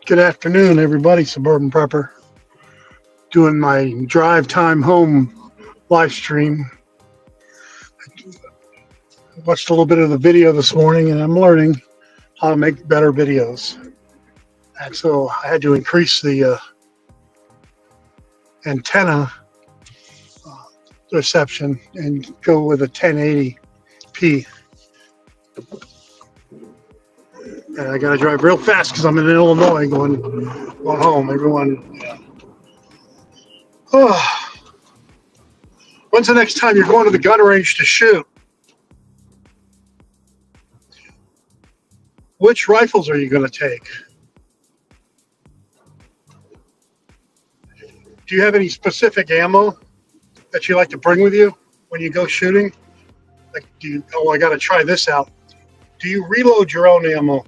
Good afternoon, everybody. Suburban Prepper doing my drive time home live stream. I watched a little bit of the video this morning, and I'm learning how to make better videos. And so I had to increase the antenna reception and go with a 1080p. And I got to drive real fast because I'm in Illinois going home. Everyone. Oh. When's the next time you're going to the gun range to shoot? Which rifles are you going to take? Do you have any specific ammo that you like to bring with you when you go shooting? Like, I got to try this out. Do you reload your own ammo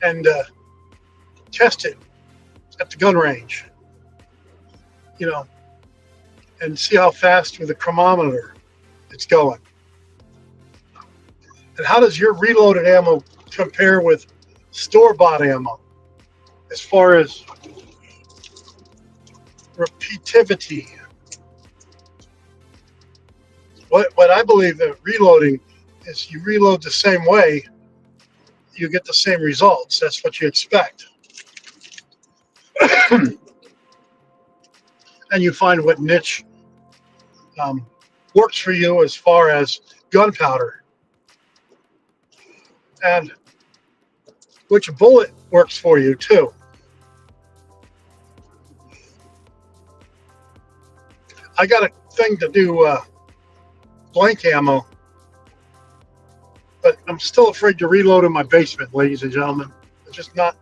and test it at the gun range? And see how fast with the chronometer it's going. And how does your reloaded ammo compare with store-bought ammo as far as repeativity? What I believe that reloading is, you reload the same way, you get the same results. That's what you expect. And you find what niche works for you as far as gunpowder, and which bullet works for you too. I got a thing to do blank ammo, but I'm still afraid to reload in my basement, ladies and gentlemen. I'm just not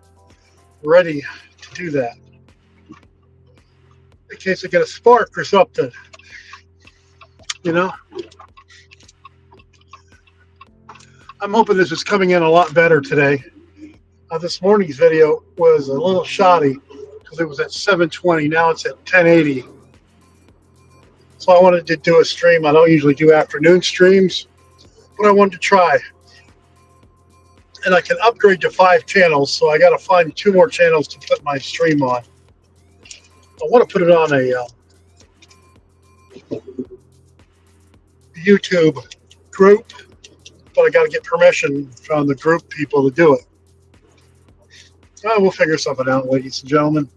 ready to do that in case I get a spark or something. I'm hoping this is coming in a lot better today. This morning's video was a little shoddy because it was at 720. Now it's at 1080. So I wanted to do a stream. I don't usually do afternoon streams, but I wanted to try. And I can upgrade to 5 channels, so I got to find 2 more channels to put my stream on. I want to put it on a YouTube group, but I got to get permission from the group people to do it. We'll figure something out, ladies and gentlemen.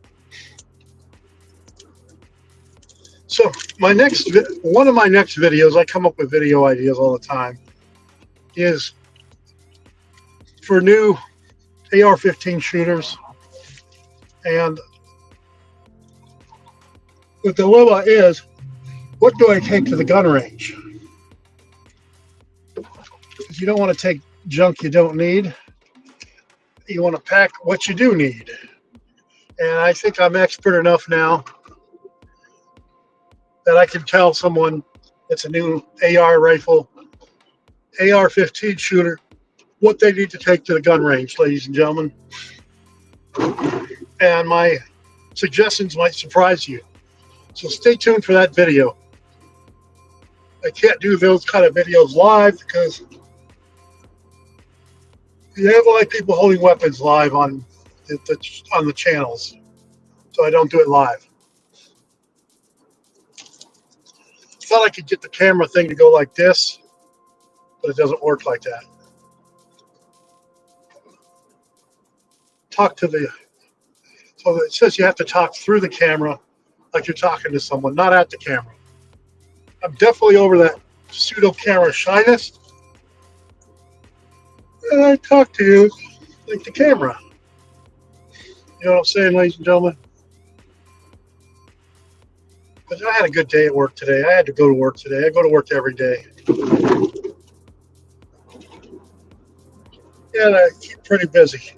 So one of my next videos, I come up with video ideas all the time, is for new AR-15 shooters. And the dilemma is, what do I take to the gun range? Because you don't want to take junk you don't need. You want to pack what you do need. And I think I'm expert enough now that I can tell someone that's a new AR rifle, AR-15 shooter, what they need to take to the gun range, ladies and gentlemen. And my suggestions might surprise you. So stay tuned for that video. I can't do those kind of videos live because you have a lot of people holding weapons live on the channels. So I don't do it live. Thought I could get the camera thing to go like this, but it doesn't work like that. So it says you have to talk through the camera like you're talking to someone, not at the camera. I'm definitely over that pseudo camera shyness. And I talk to you like the camera. You know what I'm saying, ladies and gentlemen? But I had a good day at work today. I had to go to work today. I go to work every day. And I keep pretty busy.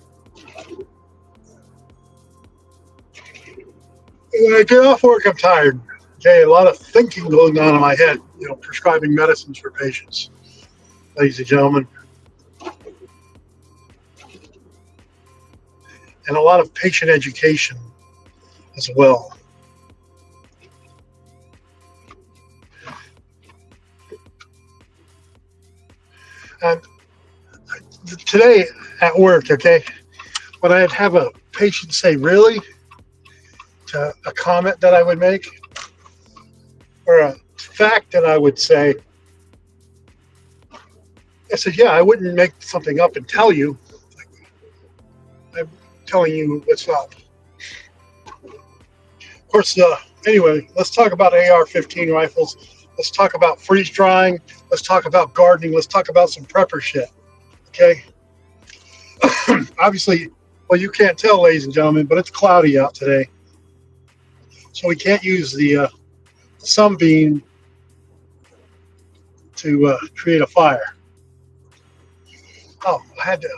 And when I get off work, I'm tired. Okay, a lot of thinking going on in my head, prescribing medicines for patients, ladies and gentlemen. And a lot of patient education as well. And today at work, okay, when I'd have a patient say "really" to a comment that I would make, or a fact that I would say, I said, "Yeah, I wouldn't make something up and tell you. I'm telling you what's up." Of course, anyway, let's talk about AR-15 rifles. Let's talk about freeze drying. Let's talk about gardening. Let's talk about some prepper shit. Okay. Obviously, well, you can't tell, ladies and gentlemen, but it's cloudy out today. So we can't use the sunbeam to create a fire. Oh, I had to.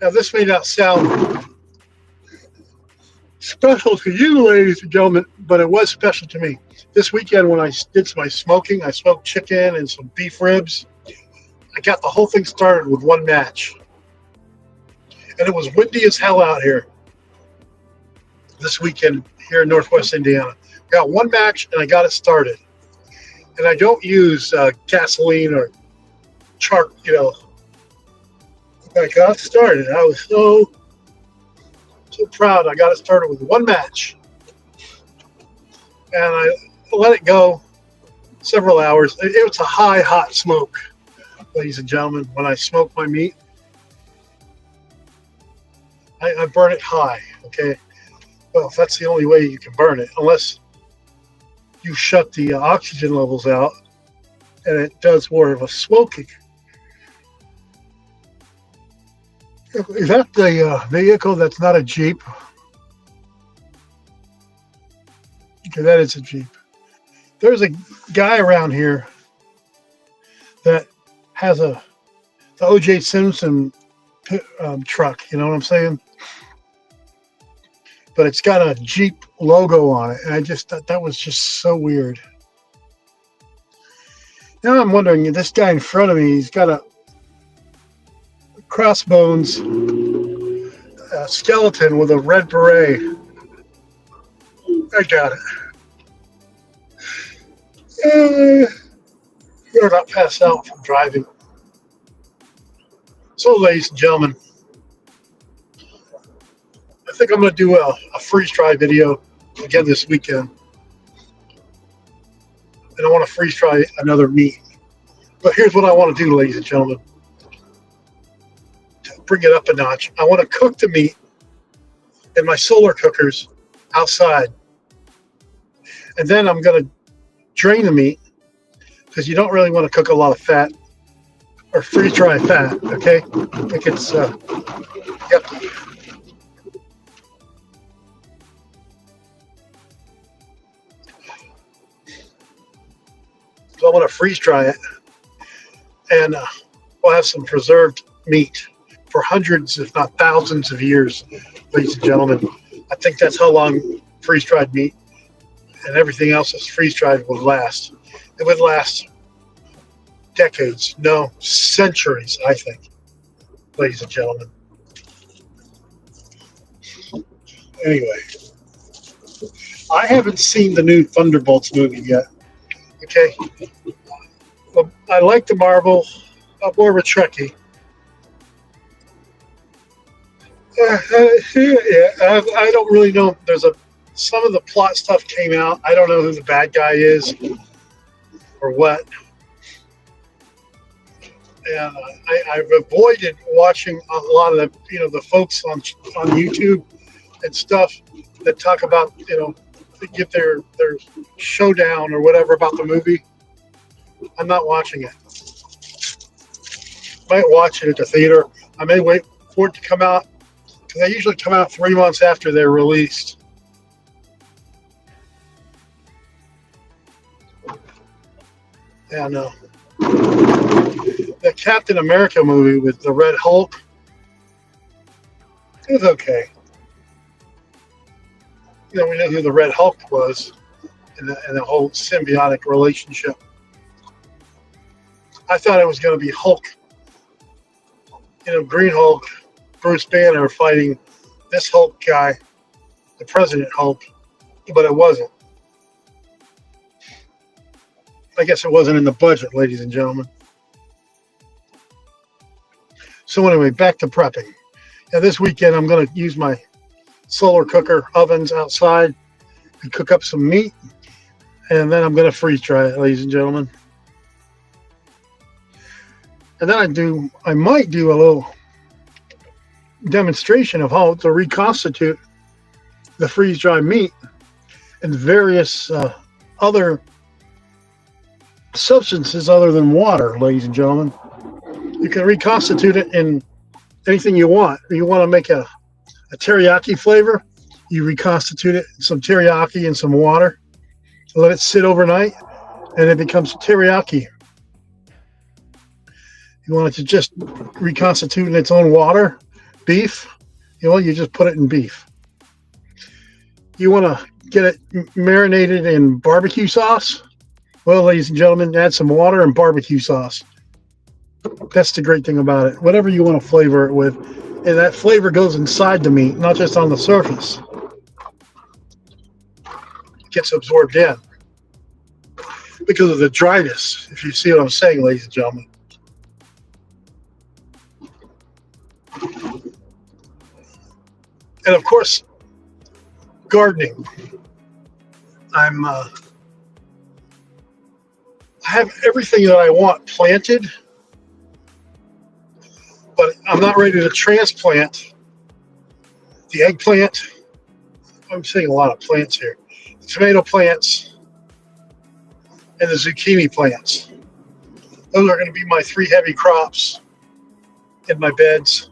Now, this may not sound special to you, ladies and gentlemen, but it was special to me. This weekend when I did my smoking, I smoked chicken and some beef ribs. I got the whole thing started with one match. And it was windy as hell out here this weekend here in Northwest Indiana. Got one match and I got it started. And I don't use gasoline or charcoal, you know. I got it started. I was so proud. I got it started with one match. And I let it go several hours. It was a hot smoke, ladies and gentlemen. When I smoke my meat, I burn it high, okay? Well, that's the only way you can burn it, unless you shut the oxygen levels out, and it does more of a smoking. Is that the vehicle that's not a Jeep? Okay, that is a Jeep. There's a guy around here that has the O.J. Simpson truck, you know what I'm saying? But it's got a Jeep logo on it, and I just thought that was just so weird. Now I'm wondering, this guy in front of me, he's got a crossbones skeleton with a red beret. I got it. You're not passed out from driving. So, ladies and gentlemen, I think I'm going to do a freeze dry video again this weekend. And I want to freeze dry another meat. But here's what I want to do, ladies and gentlemen. To bring it up a notch, I want to cook the meat in my solar cookers outside. And then I'm going to drain the meat, because you don't really want to cook a lot of fat or freeze dry fat, okay? I think it's yucky. So I want to freeze dry it, and we'll have some preserved meat for hundreds, if not thousands of years, ladies and gentlemen. I think that's how long freeze dried meat and everything else that's freeze dried would last. It would last decades, no, centuries, I think, ladies and gentlemen. Anyway, I haven't seen the new Thunderbolts movie yet. Okay, well, I like the Marvel. I'm more of a Trekkie. I don't really know. Some of the plot stuff came out. I don't know who the bad guy is or what. And I've avoided watching a lot of the folks on YouTube and stuff that talk about, they get their showdown or whatever about the movie. I'm not watching it. Might watch it at the theater. I may wait for it to come out, because they usually come out 3 months after they're released. And the Captain America movie with the Red Hulk, it was okay. We know who the Red Hulk was and the whole symbiotic relationship. I thought it was going to be Hulk, Green Hulk, Bruce Banner fighting this Hulk guy, the President Hulk, but it wasn't. I guess it wasn't in the budget, ladies and gentlemen. So anyway, back to prepping. Now this weekend I'm going to use my solar cooker ovens outside and cook up some meat, and then I'm going to freeze dry it, ladies and gentlemen. And then I might do a little demonstration of how to reconstitute the freeze dry meat and various other substances other than water, ladies and gentlemen. You can reconstitute it in anything you want. You want to make a teriyaki flavor, you reconstitute it in some teriyaki and some water, let it sit overnight, and it becomes teriyaki. You want it to just reconstitute in its own water, beef, you just put it in beef. You want to get it marinated in barbecue sauce? Well, ladies and gentlemen, add some water and barbecue sauce. That's the great thing about it. Whatever you want to flavor it with, and that flavor goes inside the meat, not just on the surface. It gets absorbed in because of the dryness, if you see what I'm saying, ladies and gentlemen. And of course, gardening. I have everything that I want planted, but I'm not ready to transplant the eggplant. I'm saying a lot of plants here. The tomato plants and the zucchini plants. Those are going to be my 3 heavy crops in my beds.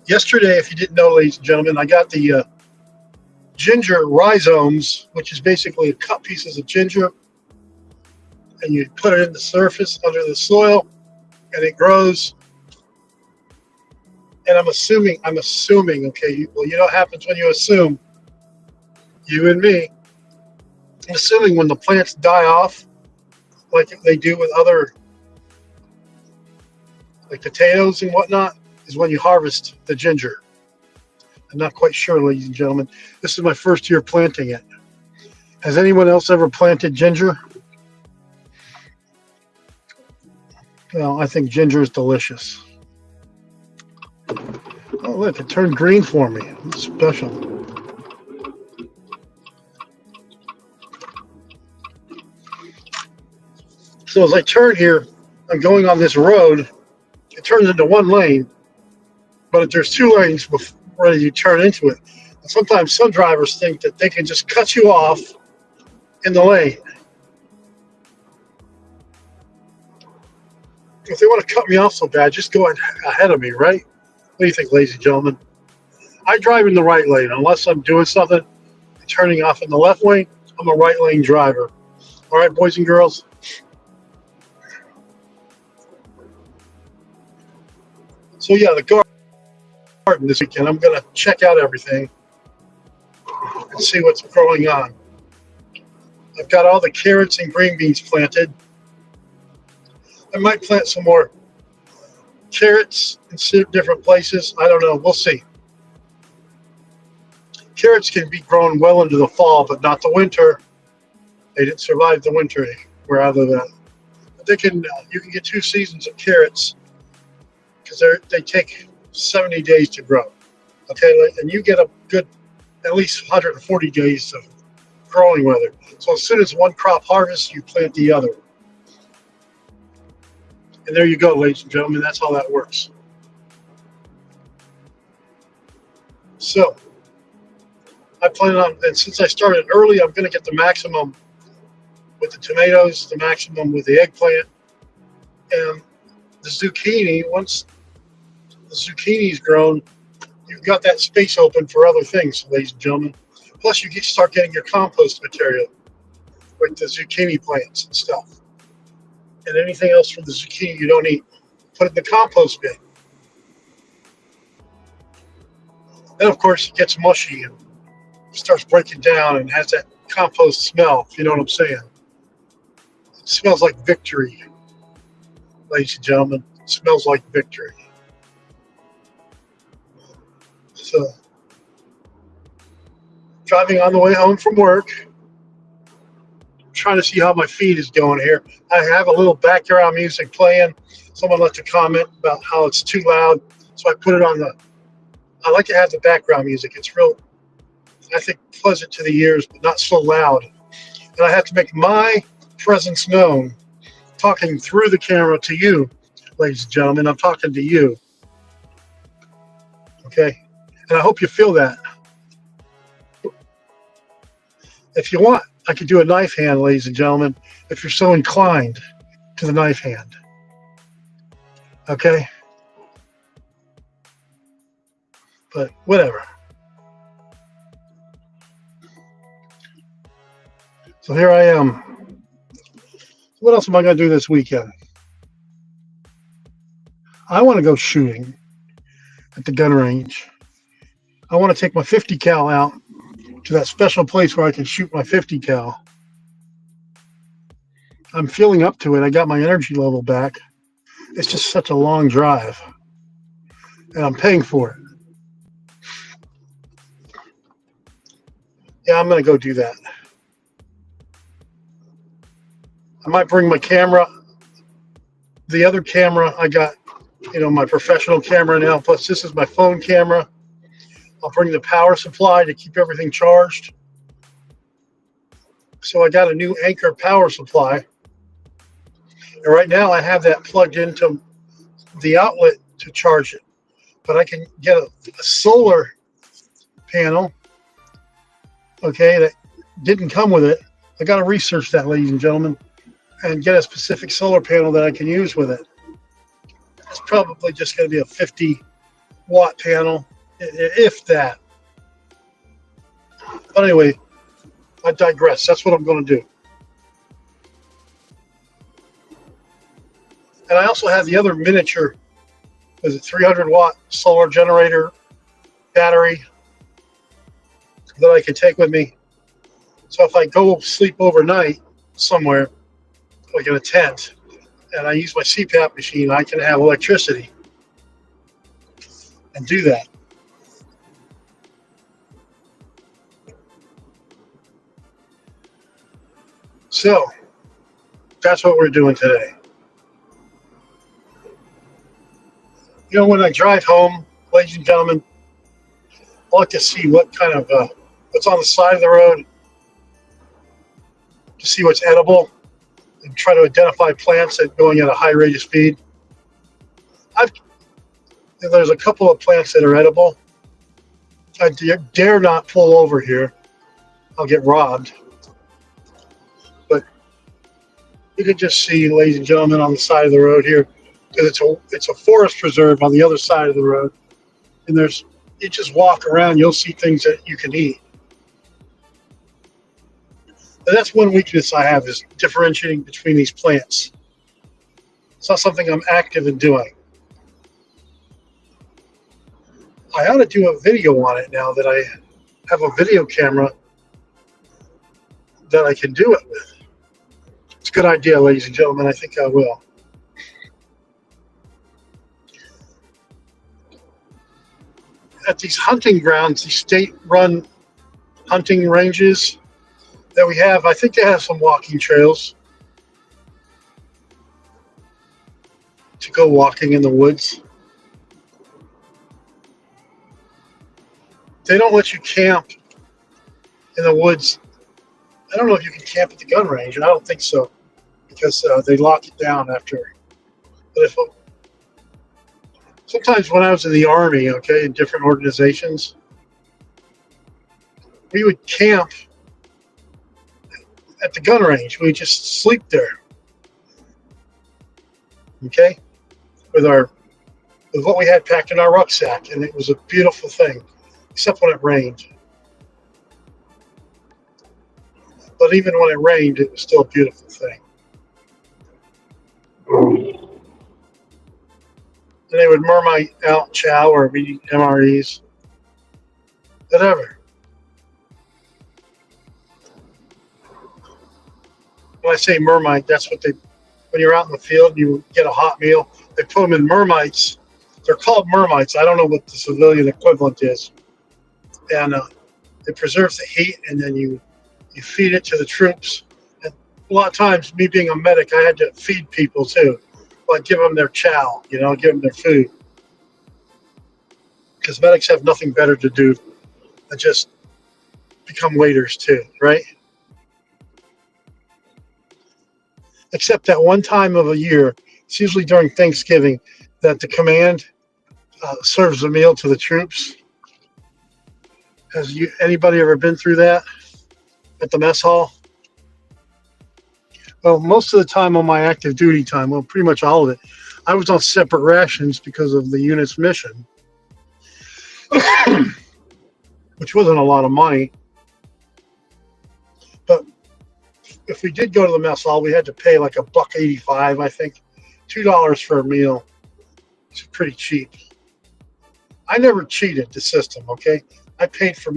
Yesterday, if you didn't know, ladies and gentlemen, I got the ginger rhizomes, which is basically cut pieces of ginger, and you put it in the surface under the soil, and it grows. And I'm assuming, okay, well, you know what happens when you assume, you and me, I'm assuming when the plants die off, like they do with other, like potatoes and whatnot, is when you harvest the ginger. I'm not quite sure, ladies and gentlemen. This is my first year planting it. Has anyone else ever planted ginger? Well, I think ginger is delicious. Oh, look, it turned green for me. It's special. So as I turn here, I'm going on this road. It turns into 1 lane, but there's 2 lanes before you turn into it. And sometimes some drivers think that they can just cut you off in the lane. If they want to cut me off so bad, just go ahead of me, right? What do you think, ladies and gentlemen? I drive in the right lane. Unless I'm doing something, turning off in the left lane, I'm a right lane driver. All right, boys and girls? So yeah, the garden this weekend, I'm going to check out everything and see what's growing on. I've got all the carrots and green beans planted. I might plant some more carrots in different places. I don't know. We'll see. Carrots can be grown well into the fall, but not the winter. They didn't survive the winter. We're out of that. But they can. You can get 2 seasons of carrots because they take 70 days to grow. Okay, and you get a good at least 140 days of growing weather. So as soon as one crop harvests, you plant the other. And there you go, ladies and gentlemen. That's how that works. So I plan on, and since I started early, I'm going to get the maximum with the tomatoes, the maximum with the eggplant, and the zucchini. Once the zucchini's grown, you've got that space open for other things, ladies and gentlemen. Plus, you start getting your compost material with the zucchini plants and stuff. And anything else from the zucchini you don't eat, put it in the compost bin. Then, of course, it gets mushy and starts breaking down and has that compost smell, if you know what I'm saying. It smells like victory, ladies and gentlemen. It smells like victory. So, driving on the way home from work, trying to see how my feed is going here. I have a little background music playing. Someone left a comment about how it's too loud, so I put it on the I like to have the background music. It's real, I think, pleasant to the ears, but not so loud. And I have to make my presence known, talking through the camera to you, ladies and gentlemen. I'm talking to you. Okay? And I hope you feel that. If you want, I could do a knife hand, ladies and gentlemen, if you're so inclined to the knife hand. Okay? But whatever. So here I am. What else am I going to do this weekend? I want to go shooting at the gun range. I want to take my 50 cal out to that special place where I can shoot my 50 cal. I'm feeling up to it. I got my energy level back. It's just such a long drive, and I'm paying for it. Yeah, I'm going to go do that. I might bring my camera. The other camera I got, my professional camera now, plus this is my phone camera. I'll bring the power supply to keep everything charged. So I got a new Anchor power supply. And right now I have that plugged into the outlet to charge it. But I can get a solar panel, okay, that didn't come with it. I got to research that, ladies and gentlemen, and get a specific solar panel that I can use with it. It's probably just going to be a 50-watt panel, if that. But anyway, I digress. That's what I'm going to do. And I also have the other miniature, with a 300-watt solar generator battery that I can take with me. So if I go sleep overnight somewhere, like in a tent, and I use my CPAP machine, I can have electricity and do that. So that's what we're doing today. When I drive home, ladies and gentlemen, I like to see what kind of what's on the side of the road, to see what's edible, and try to identify plants that are going at a high rate of speed. There's a couple of plants that are edible. I dare not pull over here. I'll get robbed. But you can just see, ladies and gentlemen, on the side of the road here, because it's a forest preserve on the other side of the road. And you just walk around, you'll see things that you can eat. And that's one weakness I have, is differentiating between these plants. It's not something I'm active in doing. I ought to do a video on it now that I have a video camera that I can do it with. It's a good idea, ladies and gentlemen. I think I will. At these hunting grounds, these state-run hunting ranges that we have, I think they have some walking trails to go walking in the woods. They don't let you camp in the woods. I don't know if you can camp at the gun range, and I don't think so, because they lock it down after. But sometimes when I was in the Army, okay, in different organizations, we would camp at the gun range. We would just sleep there, okay, with what we had packed in our rucksack, and it was a beautiful thing, except when it rained. But even when it rained, it was still a beautiful thing. And they would marmite out chow or eating MREs, whatever. When I say marmite, that's what when you're out in the field, you get a hot meal, they put them in marmites. They're called marmites. I don't know what the civilian equivalent is. And it preserves the heat, and then you feed it to the troops. And a lot of times, me being a medic, I had to feed people too. Like give them their chow, give them their food. because medics have nothing better to do than just become waiters too, right? Except that one time of a year, it's usually during Thanksgiving, that the command serves a meal to the troops. Has anybody ever been through that at the mess hall? Well, most of the time on my active duty time, well, pretty much all of it, I was on separate rations because of the unit's mission, which wasn't a lot of money. But if we did go to the mess hall, we had to pay like $1.85, I think, $2 for a meal. It's pretty cheap. I never cheated the system, okay? I paid for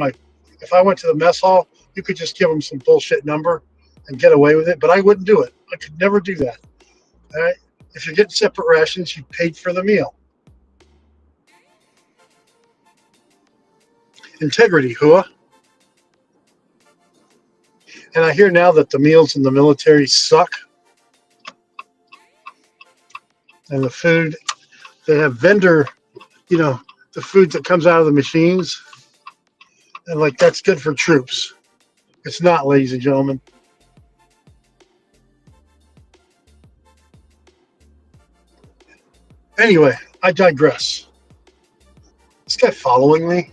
if I went to the mess hall, you could just give them some bullshit number and get away with it, but I wouldn't do it. I could never do that, all right? If you're getting separate rations, you paid for the meal. Integrity, huh? And I hear now that the meals in the military suck. And the food, they have vendor, the food that comes out of the machines. And like, that's good for troops. It's not, ladies and gentlemen. Anyway, I digress. This guy following me?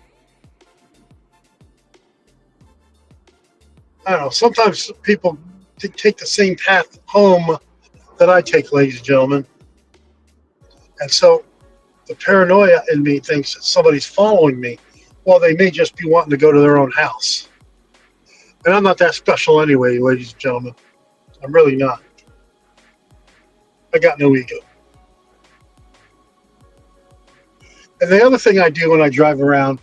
I don't know. Sometimes people take the same path home that I take, ladies and gentlemen. And so the paranoia in me thinks that somebody's following me. Well, they may just be wanting to go to their own house. And I'm not that special anyway, ladies and gentlemen. I'm really not. I got no ego. And the other thing I do when I drive around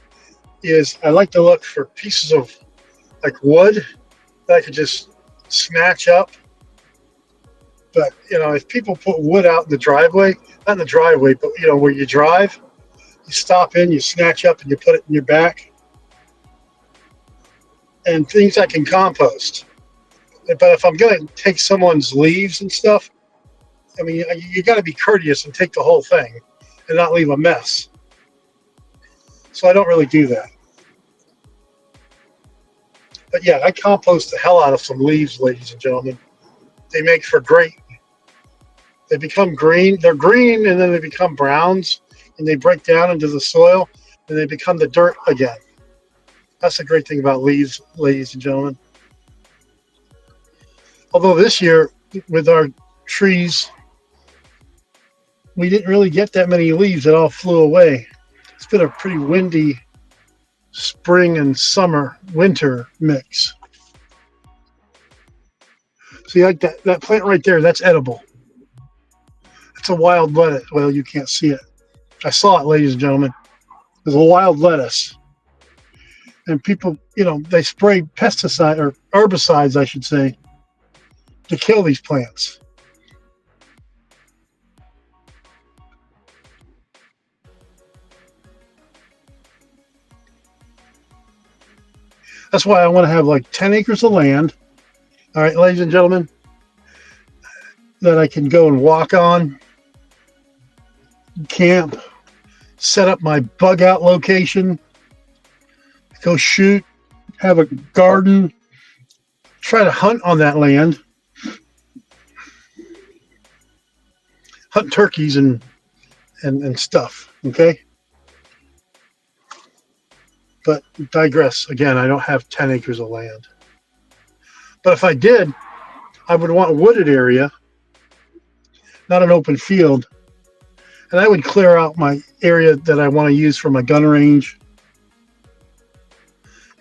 is I like to look for pieces of like wood that I could just snatch up. But, if people put wood out in the driveway, not in the driveway, but, where you drive, you stop in, you snatch up and you put it in your back. And things I can compost. But if I'm going to take someone's leaves and stuff, I mean, you got to be courteous and take the whole thing and not leave a mess. So I don't really do that. But yeah, I compost the hell out of some leaves, ladies and gentlemen. They make for great. They become green. They're green and then they become browns and they break down into the soil and they become the dirt again. That's the great thing about leaves, ladies and gentlemen. Although this year with our trees, we didn't really get that many leaves. It all flew away. It's been a pretty windy spring and winter mix. See, like that plant right there, that's edible. It's a wild lettuce. Well, you can't see it. I saw it, ladies and gentlemen. There's a wild lettuce. And people, they spray pesticide or herbicides, I should say, to kill these plants. That's why I want to have like 10 acres of land. All right, ladies and gentlemen, that I can go and walk on, camp, set up my bug out location, go shoot, have a garden, try to hunt on that land, hunt turkeys and stuff, okay? But digress. Again, I don't have 10 acres of land. But if I did, I would want a wooded area, not an open field. And I would clear out my area that I want to use for my gun range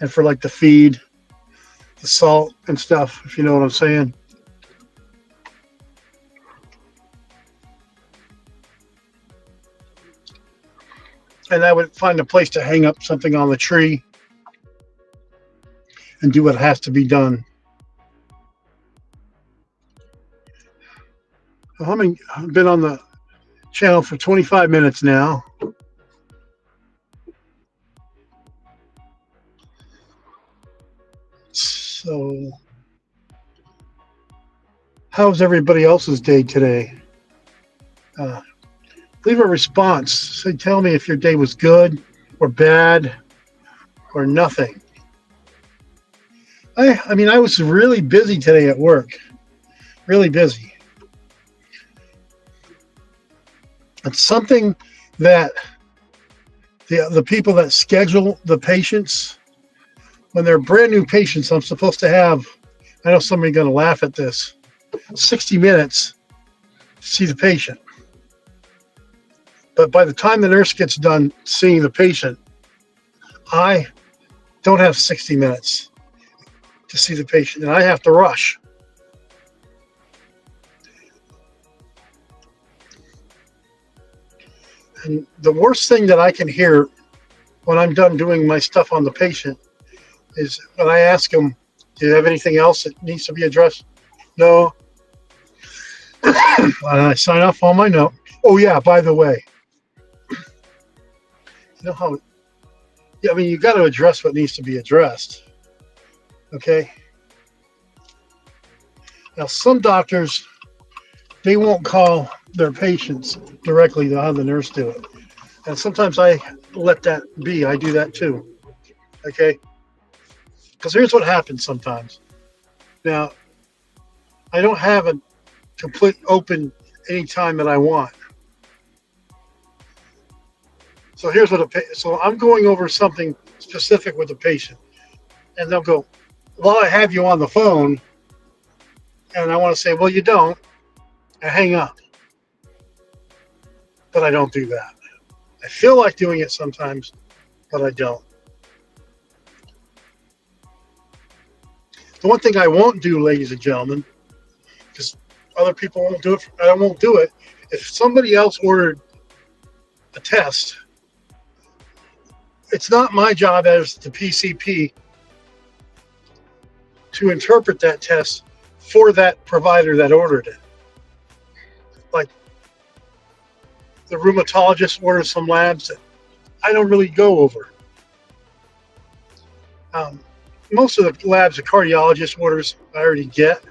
and for like the feed, the salt and stuff, if you know what I'm saying. And I would find a place to hang up something on the tree and do what has to be done. I've been on the channel for 25 minutes now. So, how's everybody else's day today? Leave a response. Tell me if your day was good, or bad or nothing. I mean, I was really busy today at work. Really busy. It's something that the people that schedule the patients, when they're brand new patients, I'm supposed to have, I know somebody's going to laugh at this, 60 minutes to see the patient. But by the time the nurse gets done seeing the patient, I don't have 60 minutes to see the patient, and I have to rush. And the worst thing that I can hear when I'm done doing my stuff on the patient is when I ask them, do you have anything else that needs to be addressed? No. And I sign off on my note. Oh yeah, by the way, you know how, yeah, I mean, you got to address what needs to be addressed. Okay. Now, some doctors, they won't call their patients directly. They'll have the nurse do it. And sometimes I let that be. I do that too. Okay. Because here's what happens sometimes. Now, I don't have a complete open anytime that I want. So here's what so I'm going over something specific with the patient, and they'll go, well, I have you on the phone, and I want to say, well, you don't, and hang up. But I don't do that. I feel like doing it sometimes, but I don't. The one thing I won't do, ladies and gentlemen, because other people won't do it, I won't do it. If somebody else ordered a test, it's not my job as the PCP to interpret that test for that provider that ordered it. Like the rheumatologist orders some labs that I don't really go over. Most of the labs the cardiologist orders I already get.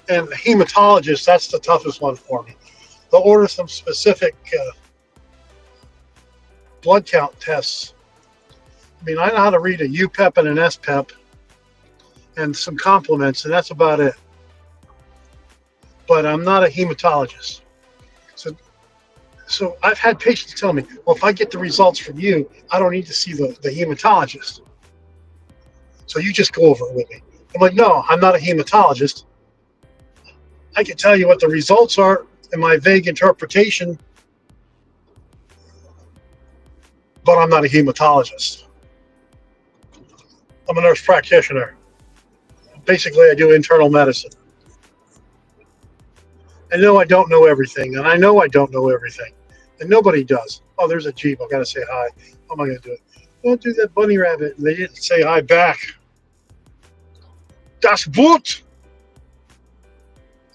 And the hematologist, that's the toughest one for me. They'll order some specific blood count tests. I mean, I know how to read a UPEP and an SPEP and some complements, and that's about it. But I'm not a hematologist. So I've had patients tell me, well, if I get the results from you, I don't need to see the hematologist. So you just go over it with me. I'm like, no, I'm not a hematologist. I can tell you what the results are in my vague interpretation, but I'm not a hematologist. I'm a nurse practitioner. Basically, I do internal medicine. I know I don't know everything, and I know I don't know everything, and nobody does. Oh, there's a Jeep. I got to say hi. How am I going to do it? Don't do that bunny rabbit. And they didn't say hi back. Das Boot.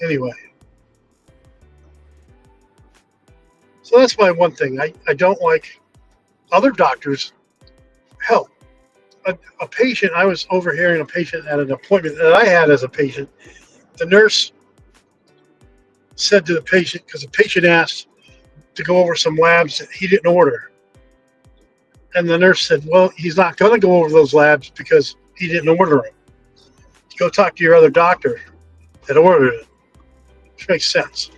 Anyway. So that's my one thing. I don't like other doctors. Hell, a patient, I was overhearing a patient at an appointment that I had as a patient. The nurse said to the patient, because the patient asked to go over some labs that he didn't order. And the nurse said, well, he's not going to go over those labs because he didn't order them. Go talk to your other doctor that ordered it. Which makes sense.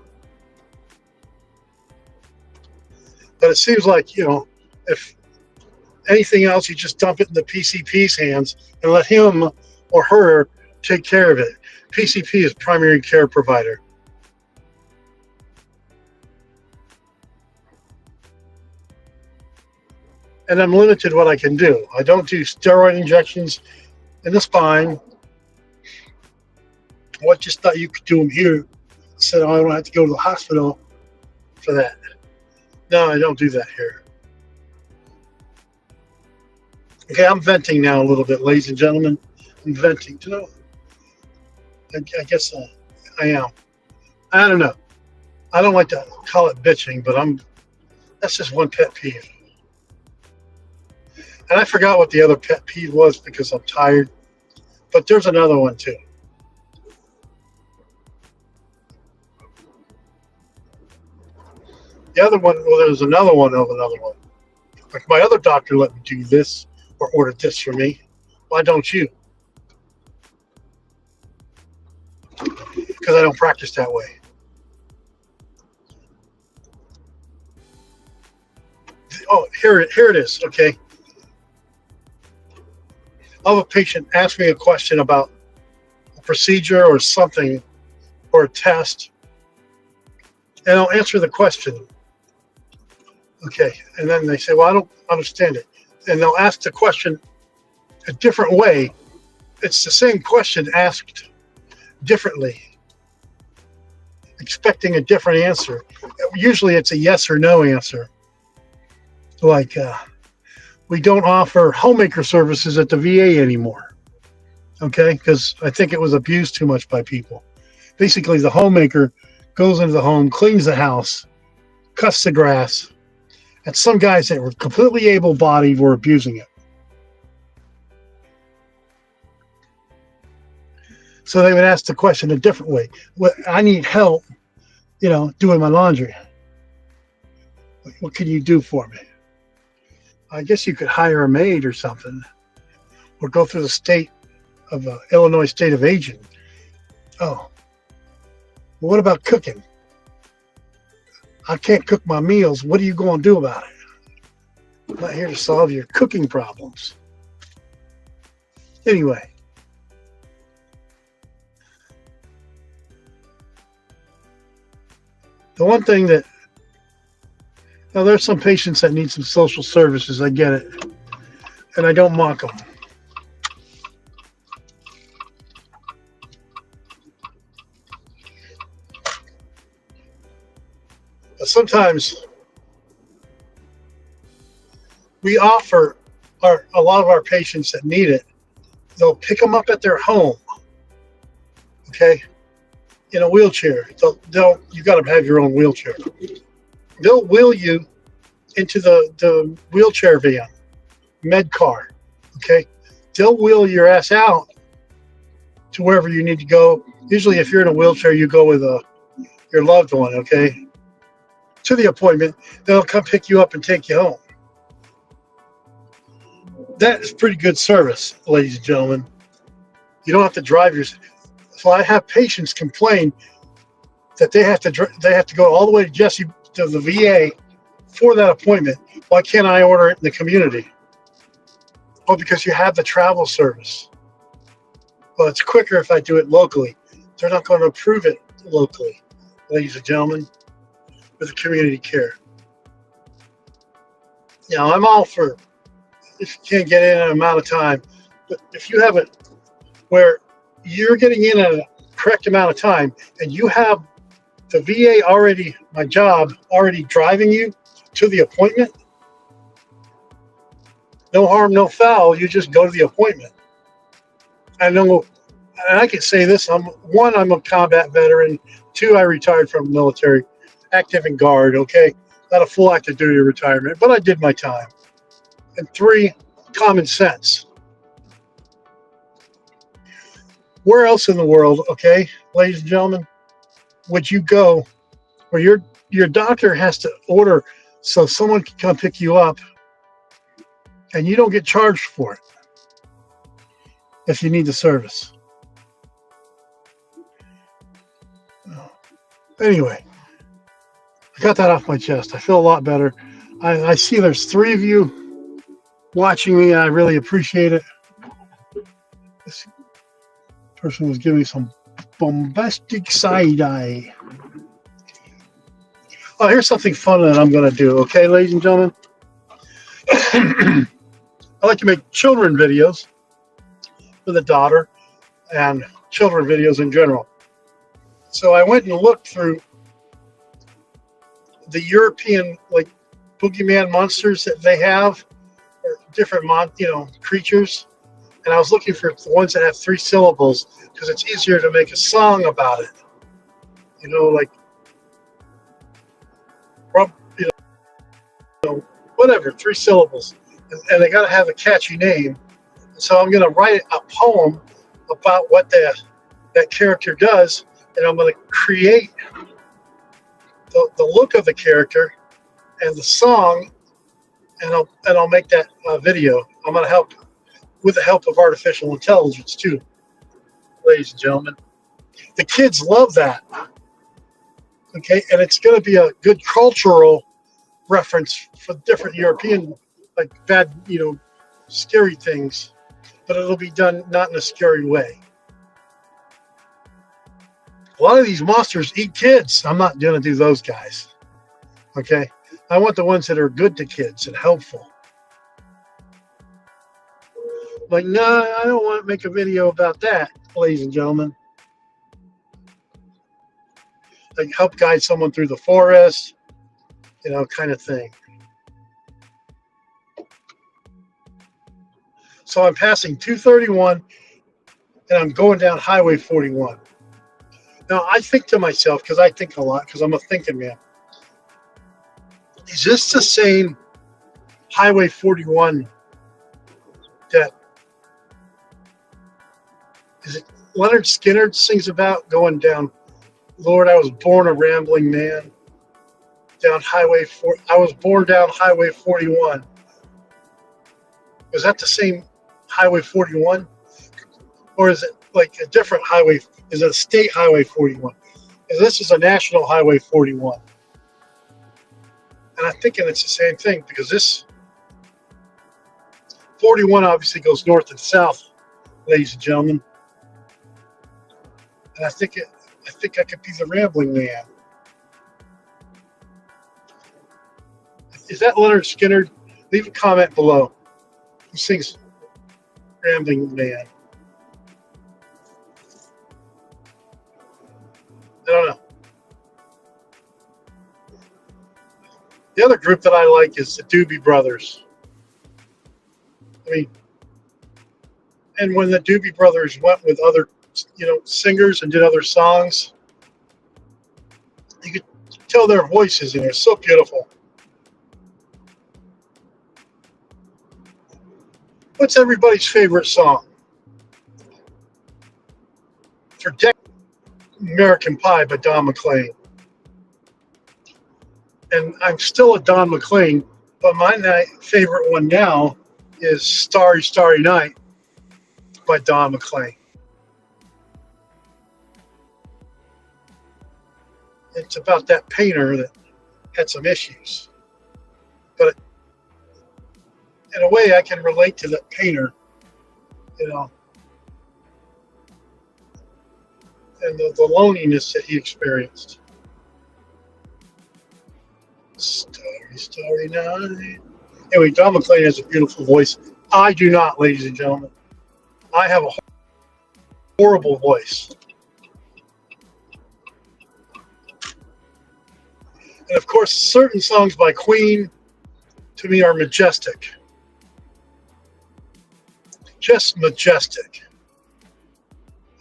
But it seems like, you know, if anything else, you just dump it in the PCP's hands and let him or her take care of it. PCP is primary care provider. And I'm limited what I can do. I don't do steroid injections in the spine. What just thought you could do them here? I said, oh, I don't have to go to the hospital for that. No, I don't do that here. Okay, I'm venting now a little bit, ladies and gentlemen. I'm venting. You know, I guess I am. I don't know. I don't like to call it bitching, but that's just one pet peeve. And I forgot what the other pet peeve was because I'm tired. But there's another one too. The other one, well, there's another one of another one. Like my other doctor let me do this or order this for me. Why don't you? Because I don't practice that way. Oh, here it is. Okay. I'll have a patient ask me a question about a procedure or something or a test, and I'll answer the question. Okay. And then they say, well, I don't understand it. And they'll ask the question a different way. It's the same question asked differently, expecting a different answer. Usually it's a yes or no answer. Like, we don't offer homemaker services at the VA anymore. Okay, because I think it was abused too much by people. Basically, the homemaker goes into the home, cleans the house, cuts the grass, and some guys that were completely able-bodied were abusing it. So they would ask the question a different way. Well, I need help, doing my laundry. What can you do for me? I guess you could hire a maid or something, or go through the state of Illinois State of Aging. Oh, well, what about cooking? I can't cook my meals. What are you going to do about it? I'm not here to solve your cooking problems. Anyway. The one thing that, now there's some patients that need some social services, I get it, and I don't mock them. But sometimes we offer a lot of our patients that need it, they'll pick them up at their home, okay, in a wheelchair. You got to have your own wheelchair. They'll wheel you into the wheelchair van, med car, okay? They'll wheel your ass out to wherever you need to go. Usually if you're in a wheelchair, you go with your loved one, okay? To the appointment, they'll come pick you up and take you home. That is pretty good service, ladies and gentlemen. You don't have to drive yourself. So I have patients complain that they have to go all the way to the VA for that appointment. Why can't I order it in the community? Well, because you have the travel service. Well, it's quicker if I do it locally. They're not going to approve it locally, ladies and gentlemen, with the community care. I'm all for if you can't get in an amount of time, but if you have it where you're getting in at a correct amount of time and you have the VA my job already driving you to the appointment, no harm, no foul. You just go to the appointment. I know, and I can say this, I'm a combat veteran. 2, I retired from the military, active and guard, okay? Not a full active duty retirement, but I did my time. And 3, common sense. Where else in the world, okay, ladies and gentlemen, would you go where your doctor has to order so someone can come pick you up and you don't get charged for it if you need the service? Anyway, I got that off my chest. I feel a lot better. I see there's 3 of you watching me. I really appreciate it. This person was giving me some bombastic side eye. Oh, here's something fun that I'm going to do, okay, ladies and gentlemen? I like to make children videos with a daughter and children videos in general. So I went and looked through the European, like, boogeyman monsters that they have, or different creatures, and I was looking for the ones that have 3 syllables because it's easier to make a song about it. Like, whatever, 3 syllables, and they got to have a catchy name. So I'm going to write a poem about what that character does, and I'm going to create the look of the character and the song, and I'll make that video. I'm going to help with the help of artificial intelligence too, ladies and gentlemen. The kids love that. Okay, and it's going to be a good cultural reference for different European, like bad, scary things, but it'll be done not in a scary way. A lot of these monsters eat kids. I'm not going to do those guys. Okay, I want the ones that are good to kids and helpful. Like, no, I don't want to make a video about that, ladies and gentlemen. Like, help guide someone through the forest, kind of thing. So I'm passing 231, and I'm going down Highway 41. Now, I think to myself, because I think a lot, because I'm a thinking man, is this the same Highway 41 that, is it Leonard Skinner sings about going down, Lord, I was born a rambling man, down Highway 4. I was born down Highway 41. Is that the same Highway 41? Or is it like a different highway? Is it a state Highway 41? Because this is a national Highway 41. And I'm thinking it's the same thing, because this 41 obviously goes north and south, ladies and gentlemen. And I think I could be the rambling man. Is that Leonard Skinner? Leave a comment below. Who sings Rambling Man? I don't know. The other group that I like is the Doobie Brothers. I mean, and when the Doobie Brothers went with other, singers and did other songs, you could tell their voices, and they're so beautiful. What's everybody's favorite song? For American Pie by Don McLean. And I'm still a Don McLean, but my favorite one now is Starry, Starry Night by Don McLean. It's about that painter that had some issues. But in a way, I can relate to that painter, and the loneliness that he experienced. Starry, Starry Night. Anyway, Don McLean has a beautiful voice. I do not, ladies and gentlemen. I have a horrible voice. And of course, certain songs by Queen, to me, are majestic. Just majestic.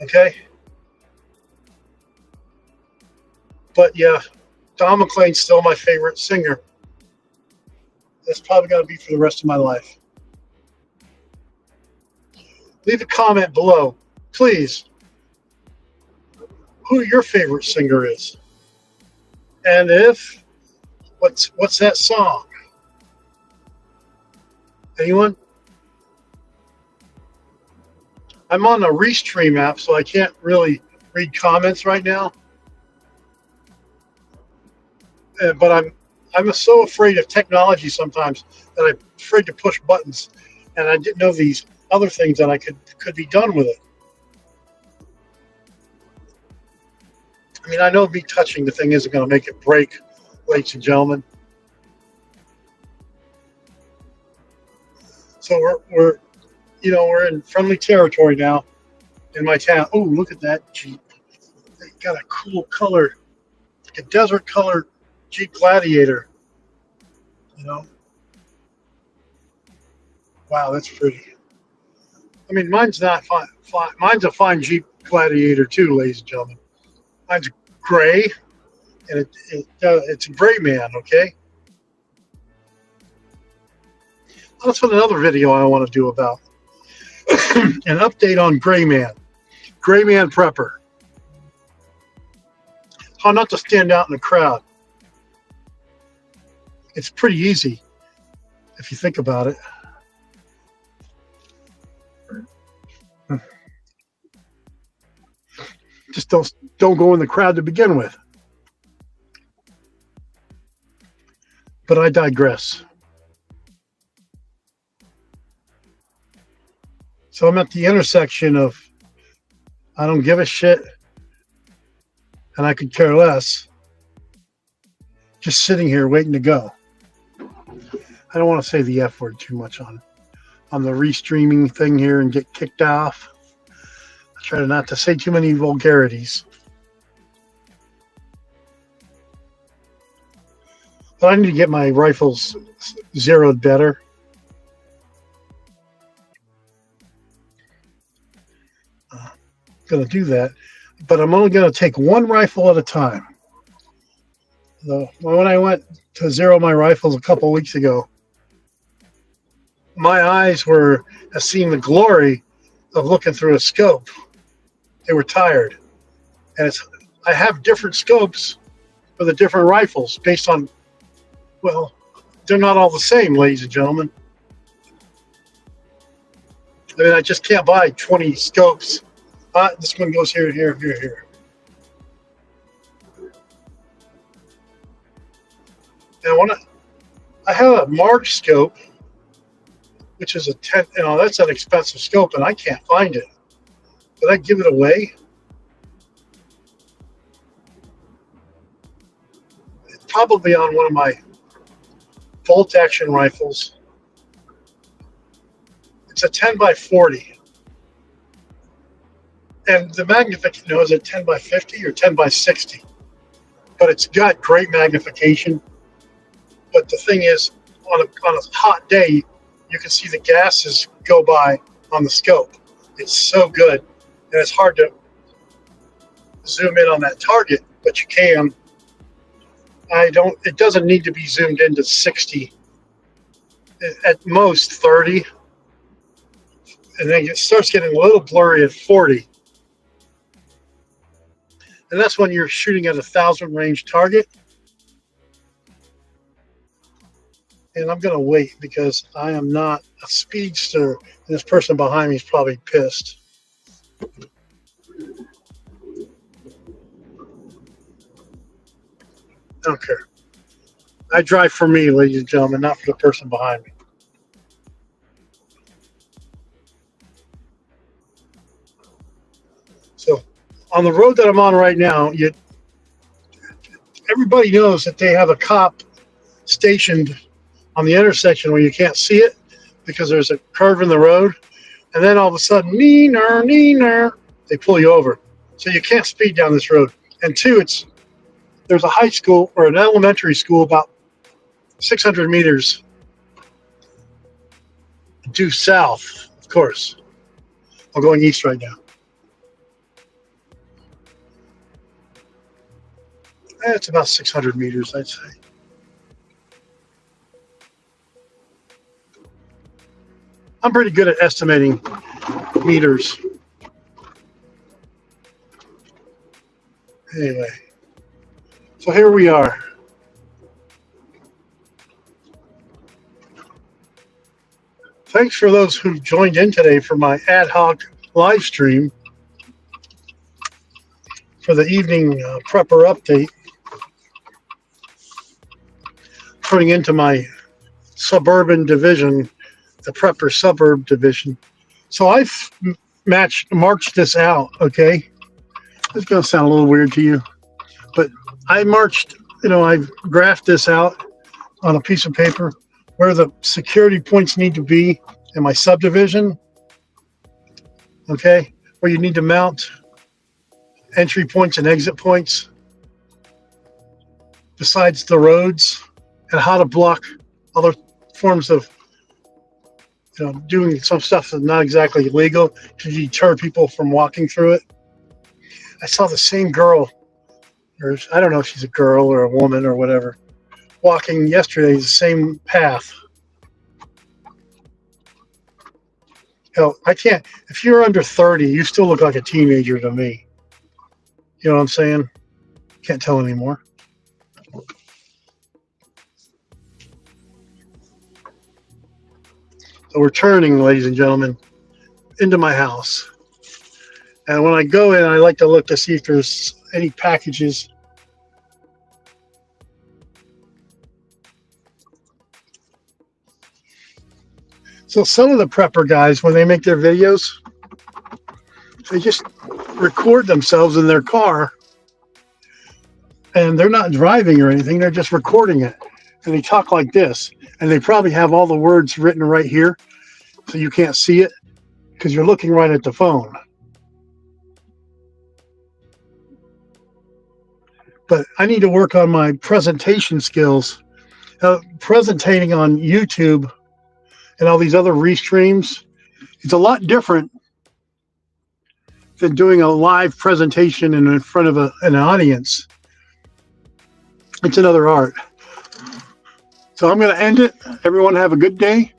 Okay? But yeah, Don McLean's still my favorite singer. That's probably got to be for the rest of my life. Leave a comment below, please, who your favorite singer is. And if, what's that song? Anyone? I'm on a Restream app, so I can't really read comments right now. But I'm so afraid of technology sometimes that I'm afraid to push buttons, and I didn't know these other things that I could be done with it. I mean, I know me touching the thing isn't going to make it break, ladies and gentlemen. So we're in friendly territory now in my town. Oh, look at that Jeep. They got a cool color, like a desert color Jeep Gladiator. Wow, that's pretty. I mean, mine's not fine. Mine's a fine Jeep Gladiator too, ladies and gentlemen. Mine's gray, and it's a gray man, okay? That's what another video I want to do about. An update on Gray Man. Gray Man Prepper. How not to stand out in the crowd. It's pretty easy if you think about it. Just don't go in the crowd to begin with. But I digress. So I'm at the intersection of I don't give a shit and I could care less. Just sitting here waiting to go. I don't want to say the F word too much on the restreaming thing here and get kicked off. I try not to say too many vulgarities. But I need to get my rifles zeroed better. Going to do that, but I'm only going to take one rifle at a time. When I went to zero my rifles a couple weeks ago, my eyes were seeing the glory of looking through a scope. They were tired, and I have different scopes for the different rifles based on, well, they're not all the same, ladies and gentlemen. I mean, I just can't buy 20 scopes. This one goes here, here, here, here. And I have a Mark scope, which is a 10. That's an expensive scope, and I can't find it. Did I give it away? It's probably on one of my bolt action rifles. It's a 10 by 40. And the magnification is it 10 by 50 or 10 by 60. But it's got great magnification. But the thing is, on a hot day, you can see the gases go by on the scope. It's so good. And it's hard to zoom in on that target, but you can. It doesn't need to be zoomed into 60. At most 30. And then it starts getting a little blurry at 40. And that's when you're shooting at 1,000 range target. And I'm going to wait because I am not a speedster. And this person behind me is probably pissed. I don't care. I drive for me, ladies and gentlemen, not for the person behind me. So on the road that I'm on right now, everybody knows that they have a cop stationed on the intersection where you can't see it because there's a curve in the road. And then all of a sudden, they pull you over. So you can't speed down this road. And two, there's a high school or an elementary school about 600 meters due south, of course. I'm going east right now. It's about 600 meters, I'd say. I'm pretty good at estimating meters. Anyway, so here we are. Thanks for those who joined in today for my ad hoc live stream for the evening prepper update. Putting into my Suburban division, the prepper suburb division. So I've marched this out, okay? It's going to sound a little weird to you, but I marched, I've graphed this out on a piece of paper where the security points need to be in my subdivision, okay? Where you need to mount entry points and exit points besides the roads, and how to block other forms of doing some stuff that's not exactly legal to deter people from walking through it. I saw the same girl, or I don't know if she's a girl or a woman or whatever, walking yesterday the same path. I can't, if you're under 30, you still look like a teenager to me. You know what I'm saying? Can't tell anymore. We're turning, ladies and gentlemen, into my house. And when I go in, I like to look to see if there's any packages. So some of the prepper guys, when they make their videos, they just record themselves in their car, and they're not driving or anything. They're just recording it. And they talk like this. And they probably have all the words written right here, so you can't see it because you're looking right at the phone. But I need to work on my presentation skills. Presenting on YouTube and all these other restreams, it's a lot different than doing a live presentation in front of an audience. It's another art. So I'm going to end it. Everyone have a good day.